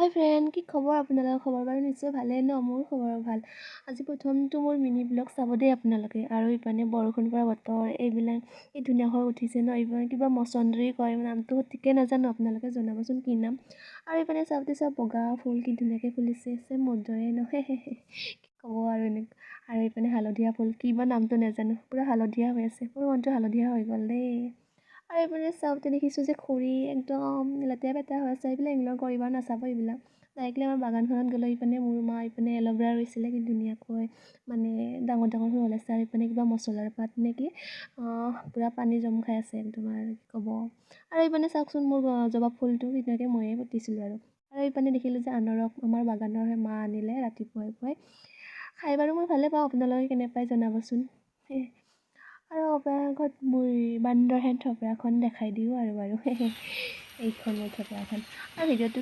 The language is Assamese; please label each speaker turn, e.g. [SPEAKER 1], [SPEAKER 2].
[SPEAKER 1] হাই ফ্ৰেণ্ড, কি খবৰ আপোনালোকৰ? খবৰ বাৰু নিশ্চয় ভালেই ন? মোৰ খবৰো ভাল। আজি প্ৰথমটো মোৰ মিনি ব্লগ চাব দেই আপোনালোকে। আৰু ইপানে বৰষুণ পৰা বতৰ, এইবিলাক এই ধুনীয়া হৈ উঠিছে ন? ইপানে কিবা মচন্দৰী কয়, নামটো ঠিকে নাজানো, আপোনালোকে জনাবচোন কি নাম। আৰু ইপানে চাওঁতে চাওক বগা ফুল কি ধুনীয়াকৈ ফুলিছে মোৰ দৰে ন? কি ক'ব আৰু এনেকুৱা। আৰু ইপানে হালধীয়া ফুল, কিবা নামটো নাজানো, পূৰা হালধীয়া হৈ আছে। মোৰ মনটো হালধীয়া হৈ গ'ল দেই। আৰু এইপিনে চাওঁতে দেখিছোঁ যে খৰি একদম লেতেৰা পেতেৰা হৈ আছে, এইবিলাক ইগন'ৰ কৰিব নাচাব এইবিলাক। ডাইৰেক্টলি আমাৰ বাগানখনত গ'লে ইপিনে মোৰ মা ইপিনে এল'ভেৰা ৰুইছিলে কি ধুনীয়াকৈ, মানে ডাঙৰ ডাঙৰ হৈ ওলাইছে। আৰু ইপিনে কিবা মছলাৰ পাত নেকি, পূৰা পানী জম খাই আছে একদম আৰু কি ক'ব। আৰু ইপিনে চাওকচোন মোৰ জবা ফুলটো ধুনীয়াকৈ ময়ে পুতিছিলোঁ আৰু ইপিনে দেখিলোঁ যে আনাৰস আমাৰ বাগানৰ মা আনিলে ৰাতিপুৱাই পুৱাই। খাই বাৰু মই ভালেই পাওঁ, আপোনালোকে কেনে পায় জনাবচোন। আৰু অপেৰা ঘৰত মোৰ বান্দৰহেন থপৰাখন দেখাই দিওঁ আৰু বাৰু এইখন মোৰ থপৰাখন। আৰু ভিডিঅ'টো